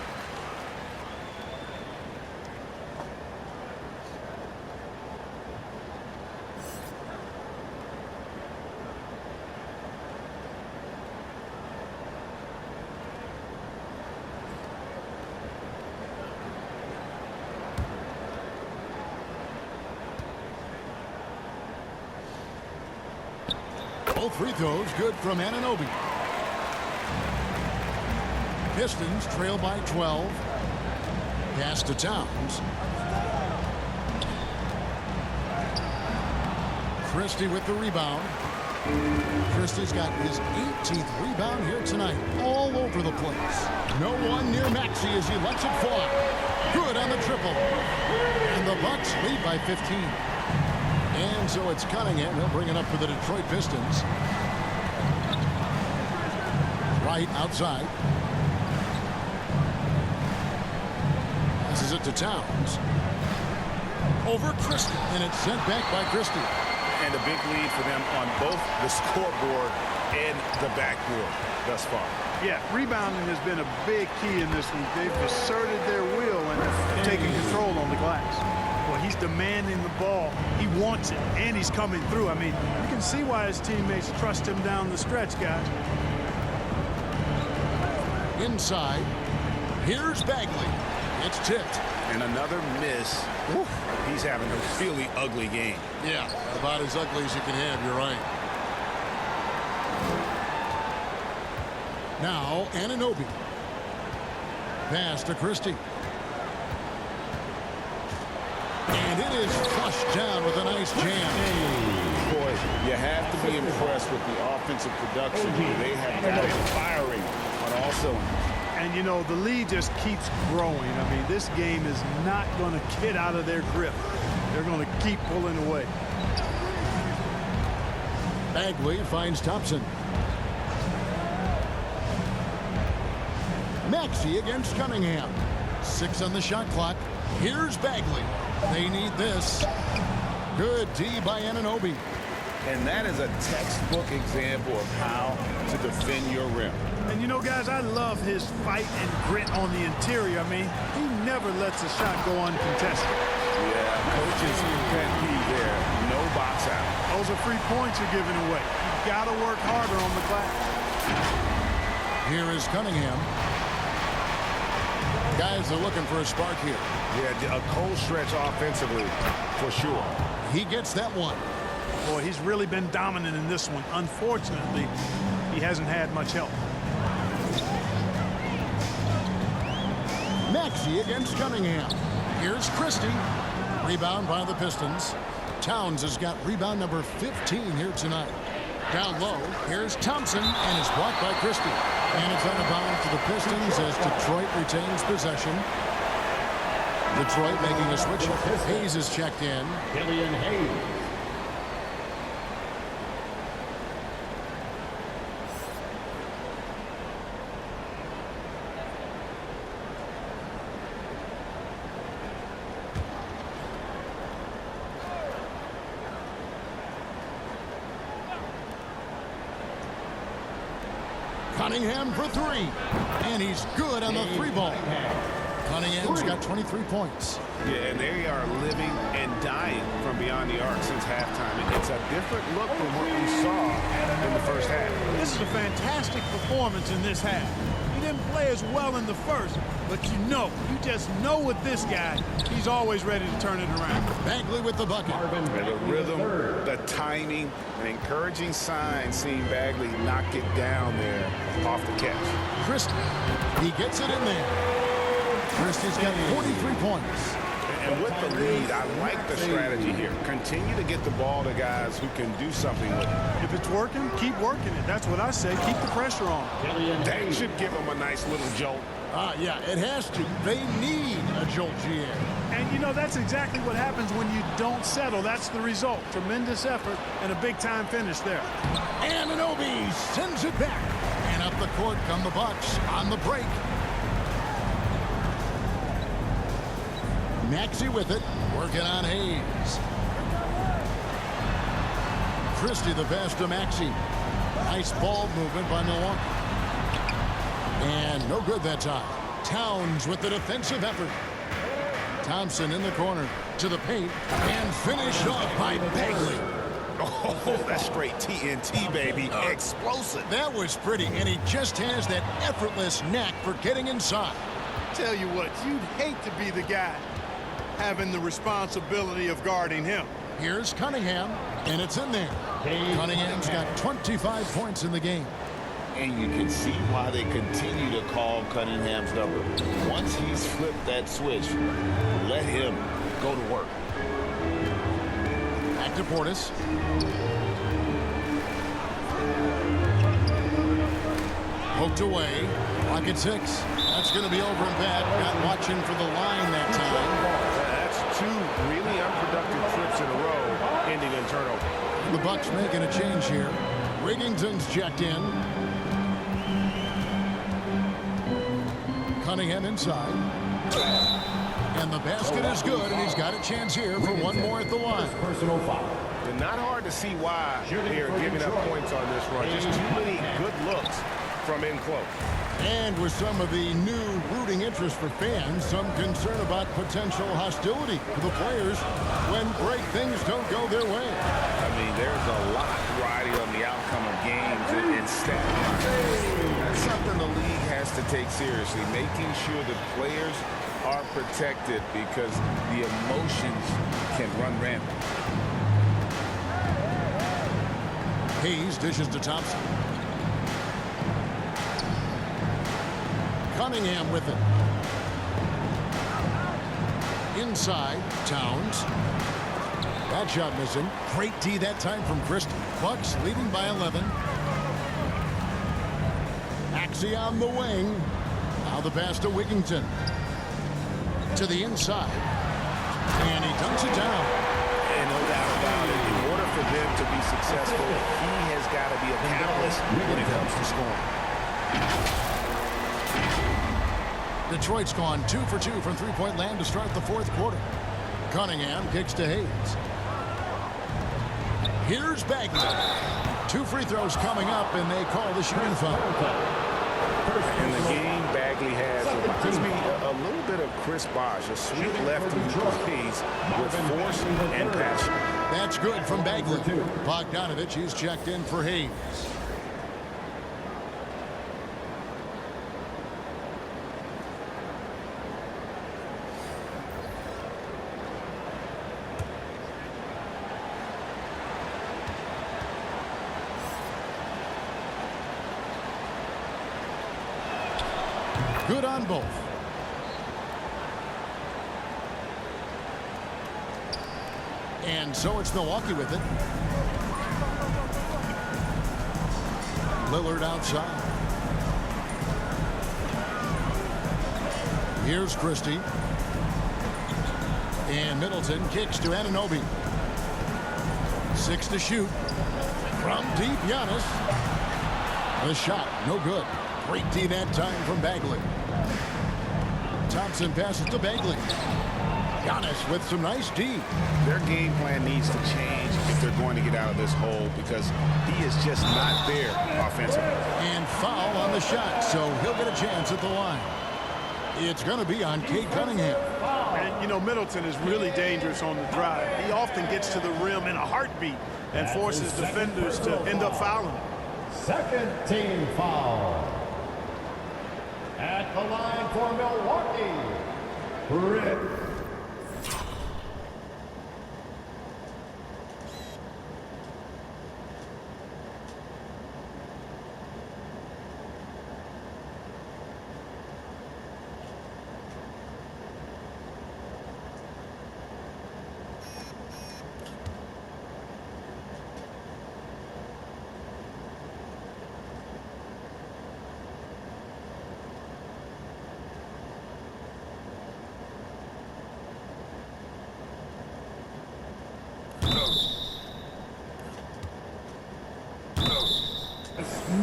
S1: Both free throws good from Anunoby. Pistons trail by 12. Pass to Towns. Christie with the rebound. Christie's got his 18th rebound here tonight. All over the place. No one near Maxey as he lets it fly. Good on the triple. And the Bucks lead by 15. And so it's Cunningham. He'll bring it up for the Detroit Pistons. Right outside. This is it to Towns. Over Christie. And it's sent back by Christie.
S2: And a big lead for them on both the scoreboard and the backboard thus far.
S3: Yeah, rebounding has been a big key in this one. They've asserted their will and taken control on the glass. Well, he's demanding the ball. He wants it, and he's coming through. I mean, you can see why his teammates trust him down the stretch, guys.
S1: Inside. Here's Bagley. It's tipped.
S2: And another miss. Oof. He's having a really ugly game.
S1: Yeah, about as ugly as you can have. You're right. Now, Anunoby. Pass to Christie. And it is flushed down with a nice jam.
S2: Boy, you
S7: have to be impressed with the offensive production. They have got it firing on all cylinders.
S3: And, you know, the lead just keeps growing. I mean, this game is not going to get out of their grip. They're going to keep pulling away.
S1: Bagley finds Thompson. Maxey against Cunningham. 6 on the shot clock. Here's Bagley. They need this. Good D by Anunoby.
S2: And that is a textbook example of how to defend your rim.
S3: And, you know, guys, I love his fight and grit on the interior. I mean, he never lets a shot go uncontested.
S2: Yeah, coach's pet peeve there. No box out.
S3: Those are free points you're giving away. You got to work harder on the glass.
S1: Here is Cunningham. Guys are looking for a spark here.
S6: Yeah, a cold stretch offensively, for sure.
S1: He gets that one.
S3: Boy, he's really been dominant in this one. Unfortunately, he hasn't had much help.
S1: Maxey against Cunningham. Here's Christie. Rebound by the Pistons. Towns has got rebound number 15 here tonight. Down low, here's Thompson, and it's blocked by Christie. And it's out of bounds to the Pistons as Detroit retains possession. Detroit making a switch. Hayes is checked in.
S5: Killian Hayes.
S1: Cunningham for 3. And he's good on the 3-ball. Cunningham's got 23 points.
S6: Yeah, and they are living and dying from beyond the arc since halftime. It's a different look from what we saw in the first half.
S3: This is a fantastic performance in this half. He didn't play as well in the first, but you just know with this guy, he's always ready to turn it around.
S1: Bagley with the bucket.
S2: And the rhythm, the timing, an encouraging sign seeing Bagley knock it down there off the catch.
S1: Christie. He gets it in there. Christie's got 43 points.
S6: And with the lead, I like the strategy here. Continue to get the ball to guys who can do something with it.
S3: If it's working, keep working it. That's what I say. Keep the pressure on.
S6: That should give them a nice little jolt.
S1: Yeah, it has to. They need a jolt, GA.
S3: And, you know, that's exactly what happens when you don't settle. That's the result. Tremendous effort and a big-time finish there.
S1: Anunoby sends it back. And up the court come the Bucks on the break. Maxey with it, working on Hayes. Christie the pass to Maxey. Nice ball movement by Milwaukee. And no good that time. Towns with the defensive effort. Thompson in the corner to the paint and finished off by Bagley.
S2: Oh, that's straight TNT, baby. Explosive.
S1: That was pretty, and he just has that effortless knack for getting inside.
S3: Tell you what, you'd hate to be the guy having the responsibility of guarding him.
S1: Here's Cunningham, and it's in there. Cunningham's got 25 points in the game.
S7: And you can see why they continue to call Cunningham's number. Once he's flipped that switch, let him go to work.
S1: Back to Portis. Poked away. Pocket 6. That's going to be over and bad. Not watching for the line that time.
S6: That's 2 really unproductive trips in a row, ending in turnover.
S1: The Bucks making a change here. Wigginton's checked in. Cunningham inside. And the basket is good, and he's got a chance here for one more at the line.
S5: Personal foul.
S6: And not hard to see why they're giving up points on this run. Just too many good looks from in close.
S1: And with some of the new rooting interest for fans, some concern about potential hostility to the players when great things don't go their way.
S2: I mean, there's a lot riding on the outcome of games and stat lines. That's something the league has to take seriously, making sure the players are protected because the emotions can run rampant.
S1: Hayes dishes to Thompson. Cunningham with it. Inside, Towns. That shot missing. Great D that time from Christie. Bucks leading by 11. Axie on the wing. Now the pass to Wigginton. To the inside. And he dunks it down.
S2: And no doubt about it, in order for them to be successful, he has got to be a catalyst when it comes to scoring.
S1: Detroit's gone 2 for 2 from three-point land to start the fourth quarter. Cunningham kicks to Hayes. Here's Bagley. 2 free throws coming up, and they call the shooting foul.
S2: In the game, Bagley has reminds me a little bit of Chris Bosh, a sweet lefty who plays with force and passion.
S1: That's good from Bagley. Bogdanovich is checked in for Hayes. Good on both. And so it's Milwaukee with it. Lillard outside. Here's Christie. And Middleton kicks to Anunoby. 6 to shoot. From deep, Giannis. The shot, no good. Great D that time from Bagley. Thompson passes to Bagley. Giannis with some nice D.
S2: Their game plan needs to change if they're going to get out of this hole because he is just not there offensively.
S1: And foul on the shot, so he'll get a chance at the line. It's going to be on Cade Cunningham.
S3: And, you know, Middleton is really dangerous on the drive. He often gets to the rim in a heartbeat and forces defenders to end up fouling.
S5: Second team foul. At the line for Milwaukee, Britt.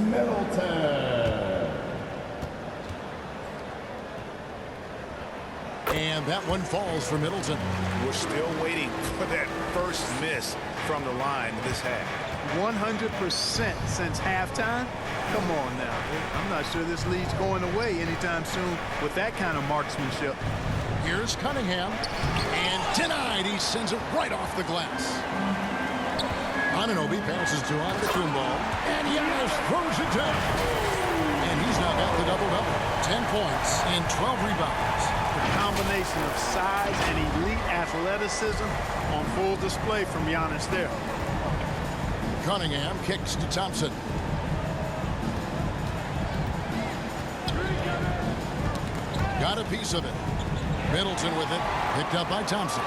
S5: Middleton.
S1: And that one falls for Middleton.
S2: We're still waiting for that first miss from the line this half.
S3: 100% since halftime? Come on now. I'm not sure this lead's going away anytime soon with that kind of marksmanship.
S1: Here's Cunningham. And denied. He sends it right off the glass. Anunoby passes to Antetokounmpo. And Giannis throws it down. And he's now got the double-double. 10 points and 12 rebounds.
S3: The combination of size and elite athleticism on full display from Giannis there.
S1: Cunningham kicks to Thompson. Got a piece of it. Middleton with it. Picked up by Thompson.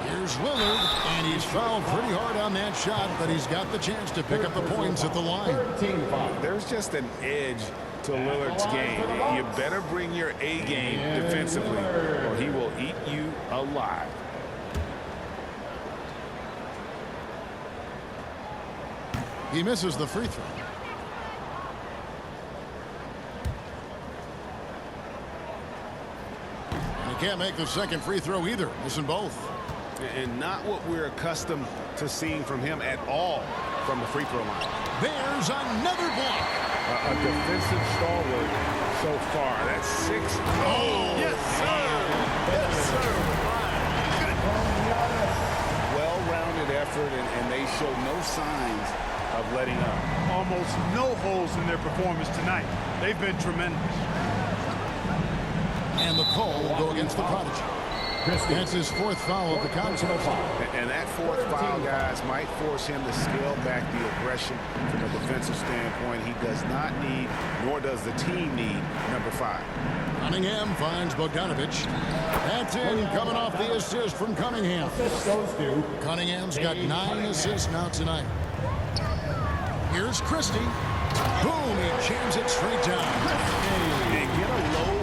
S1: Here's Lillard, and he's fouled pretty hard on that shot, but he's got the chance to pick up the points at the line.
S2: There's just an edge to Lillard's game. You better bring your A game defensively, or he will eat you alive.
S1: He misses the free throw. And he can't make the second free throw either. Missing both.
S2: And not what we're accustomed to seeing from him at all from the free throw line.
S1: There's another block.
S2: A defensive stalwart so far. That's 6. Oh,
S3: yes, sir. Yes, sir.
S2: Well-rounded effort, and they show no signs of letting up.
S3: Almost no holes in their performance tonight. They've been tremendous.
S1: And the call will go against the Prodigy.
S5: Christie.
S1: That's his fourth foul of the contest.
S2: And that fourth foul, guys, might force him to scale back the aggression from a defensive standpoint. He does not need, nor does the team need, number 5.
S1: Cunningham finds Bogdanovich. That's in, coming off the assist from Cunningham.
S5: Assist goes to
S1: Cunningham's got 9 assists now tonight. Here's Christie. Boom, he jams it straight down.
S2: And get a low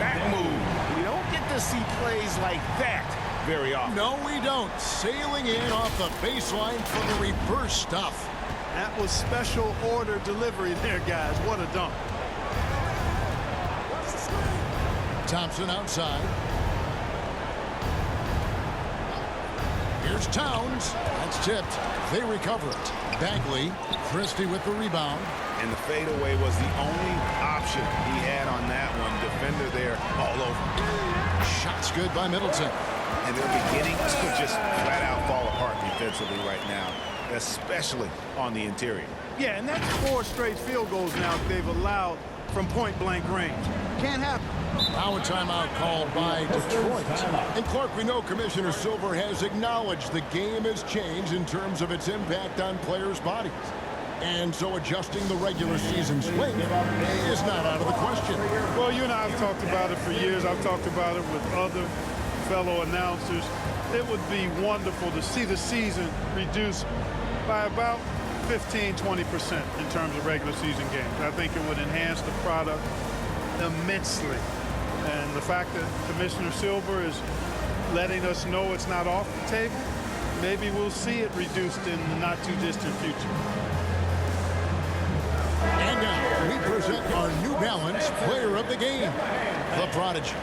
S2: back move. You don't get to see plays like that very often.
S1: No, we don't. Sailing in off the baseline for the reverse stuff.
S3: That was special order delivery there, guys. What a dunk.
S1: Thompson outside. Here's Towns. That's tipped. They recover it. Bagley. Christie with the rebound.
S2: And the fadeaway was the only option he had on that one. Defender there all over.
S1: Shot's good by Middleton.
S2: And they're beginning to just flat out fall apart defensively right now, especially on the interior.
S3: Yeah, and that's 4 straight field goals now they've allowed from point-blank range. Can't happen.
S1: Now a timeout called by Detroit. And Clark, we know Commissioner Silver has acknowledged the game has changed in terms of its impact on players' bodies. And so adjusting the regular season swing is not out of the question.
S3: Well, you and I have talked about it for years. I've talked about it with other fellow announcers. It would be wonderful to see the season reduced by about 15–20% in terms of regular season games. I think it would enhance the product immensely. And the fact that Commissioner Silver is letting us know it's not off the table, maybe we'll see it reduced in the not-too-distant future.
S1: And now we present our New Balance Player of the Game, the Prodigy.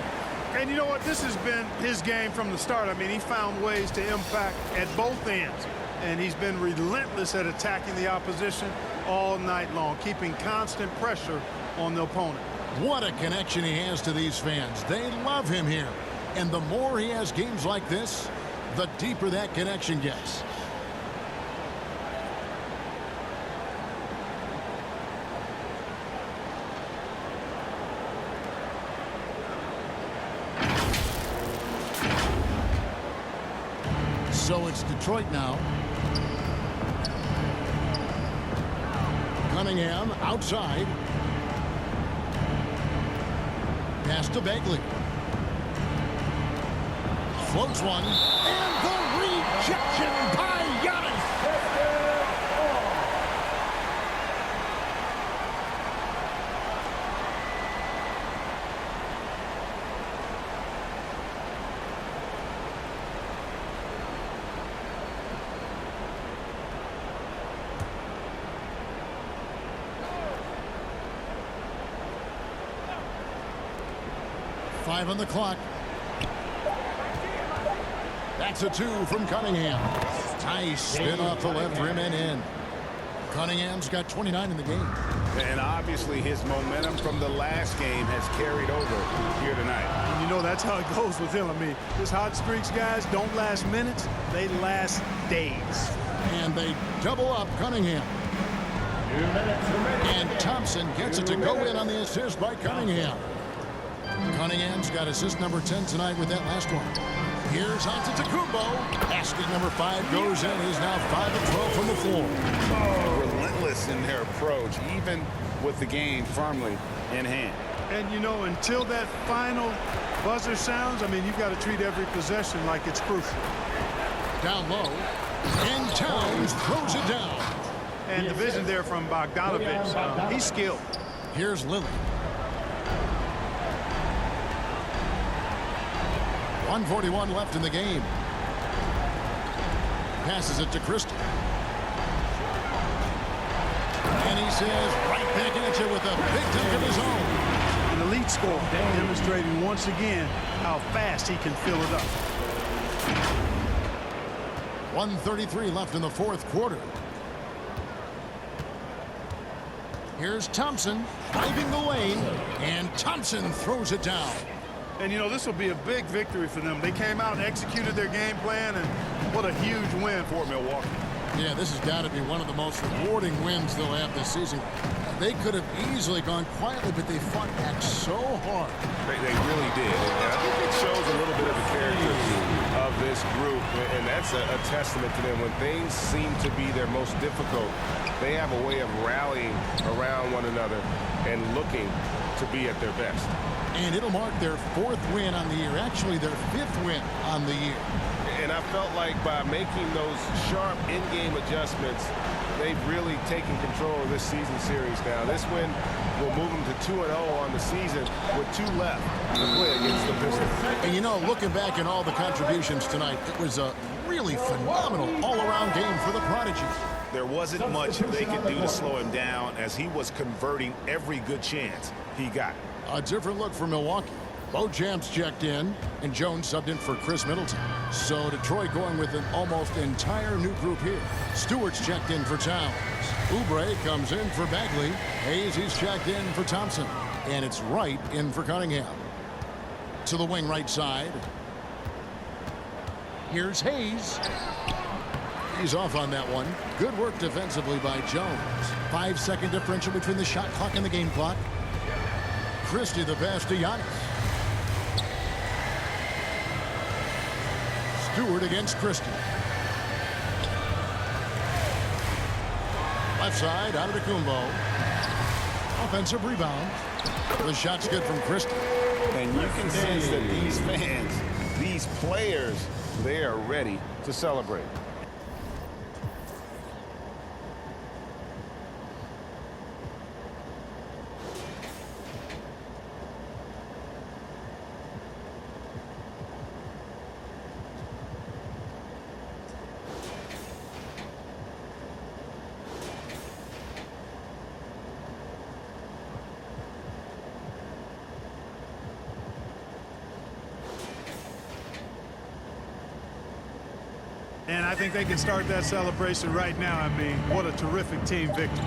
S3: And you know what? This has been his game from the start. I mean, he found ways to impact at both ends. And he's been relentless at attacking the opposition all night long, keeping constant pressure on the opponent.
S1: What a connection he has to these fans. They love him here. And the more he has games like this, the deeper that connection gets. So it's Detroit now. Cunningham outside. Pass to Bagley. Floats one. And the rejection by Giannis. Five on the clock. That's a 2 from Cunningham. Nice spin off the left rim and in. Cunningham's got 29 in the game.
S2: And obviously his momentum from the last game has carried over here tonight.
S3: And you know that's how it goes with him. I mean, his hot streaks, guys, don't last minutes. They last days.
S1: And they double up Cunningham.
S5: 2 minutes remaining.
S1: And Thompson gets it to go in on the assist by Cunningham. Cunningham's got assist number 10 tonight with that last one. Here's Antetokounmpo. Basket number 5 goes in. He's now 5 of 12 from the floor.
S2: Relentless in their approach, even with the game firmly in hand.
S3: And, you know, until that final buzzer sounds, I mean, you've got to treat every possession like it's crucial.
S1: Down low. And Towns throws it down.
S3: And the vision there from Bogdanovich. He's skilled.
S1: Here's Lilley. 1:41 left in the game. Passes it to Christie. And he says, right back at you with a big dunk of his own.
S3: An elite scorer, demonstrating once again how fast he can fill it up.
S1: 1:33 left in the fourth quarter. Here's Thompson driving the lane, and Thompson throws it down.
S3: And, you know, this will be a big victory for them. They came out and executed their game plan, and what a huge win for Milwaukee.
S1: Yeah, this has got to be one of the most rewarding wins they'll have this season. They could have easily gone quietly, but they fought back so hard.
S6: They really did. And I think it shows a little bit of the character of this group, and that's a testament to them. When things seem to be their most difficult, they have a way of rallying around one another and looking to be at their best.
S1: And it'll mark their 4th win on the year, actually their 5th win on the year.
S6: And I felt like by making those sharp in-game adjustments, they've really taken control of this season series now. This win will move them to 2-0 on the season with 2 left to play against the Pistons.
S1: And you know, looking back at all the contributions tonight, it was a really phenomenal all-around game for the Prodigy.
S2: There wasn't much they could do to slow him down as he was converting every good chance he got.
S1: A different look for Milwaukee. Bo Jamps checked in, and Jones subbed in for Chris Middleton. So Detroit going with an almost entire new group here. Stewart's checked in for Towns. Oubre comes in for Bagley. Hayes, he's checked in for Thompson. And it's Wright in for Cunningham. To the wing right side. Here's Hayes. He's off on that one. Good work defensively by Jones. 5-second differential between the shot clock and the game clock. Christie the pass to Giannis. Stewart against Christie. Left side, out of Antetokounmpo. Offensive rebound. The shot's good from Christie.
S6: And you can sense that these fans, these players, they are ready to celebrate.
S3: And I think they can start that celebration right now. I mean, what a terrific team victory.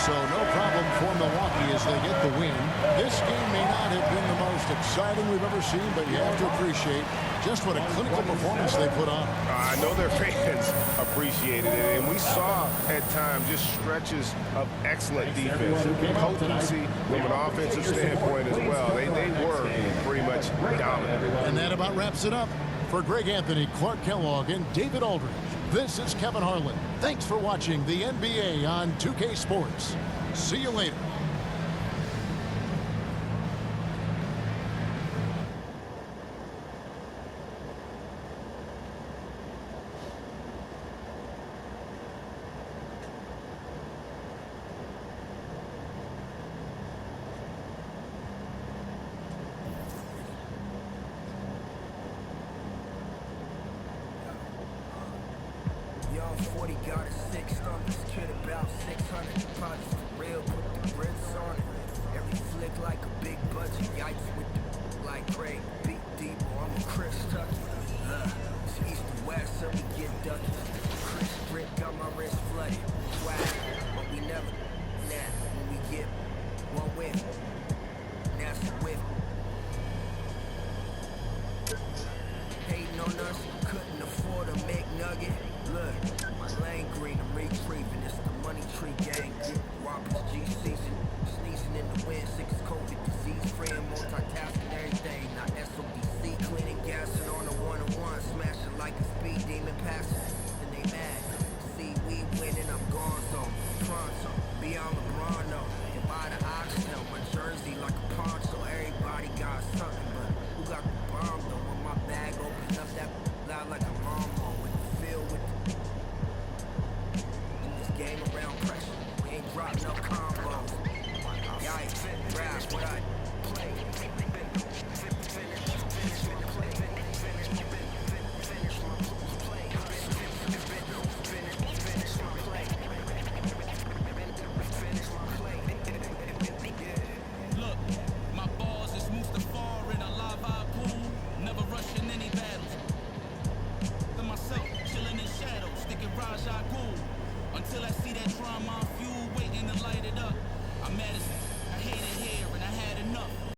S1: So no problem for Milwaukee as they get the win. This game may not have been the most exciting we've ever seen, but you have to appreciate just what a clinical performance they put on.
S6: I know their fans appreciated it, and we saw at times just stretches of excellent defense, potency from an offensive standpoint as well. They were pretty much dominant.
S1: And that about wraps it up. For Greg Anthony, Clark Kellogg, and David Aldridge, this is Kevin Harlan. Thanks for watching the NBA on 2K Sports. See you later.
S8: Young 40 got a 6 thumbs, kid about 600 pounds for real, put the grits on it. Every flick like a big budget, yikes with the like Craig, beat deep, I'm a Chris Tucky. It's east to west, so we get ducky. Chris Brick got my wrist flooded, swag, but we never, when we get one win, that's the win. Hating on us, couldn't afford a McNugget. Look, my lane green, I'm retrieving. It's the money tree gang. Robbers G season, sneezing in the wind. 6 COVID disease, friend, multitasking everything. Not SODC, cleaning, gassing on a 1-on-1, smashing like a speed demon, passing. And they mad. See, we winning, I'm gone so pronto. Beyond LeBron, no. And by the oxtail, my jersey like a poncho. Everybody got something, but who got the bomb though? When my bag opens up, that loud like a lawnmower. Game around pressure, we ain't dropping no combos. Yikes, grab what I play.
S9: Raja Ghul. Until I see that drum on fuel waiting to light it up. I'm mad as I hate it here and I had enough.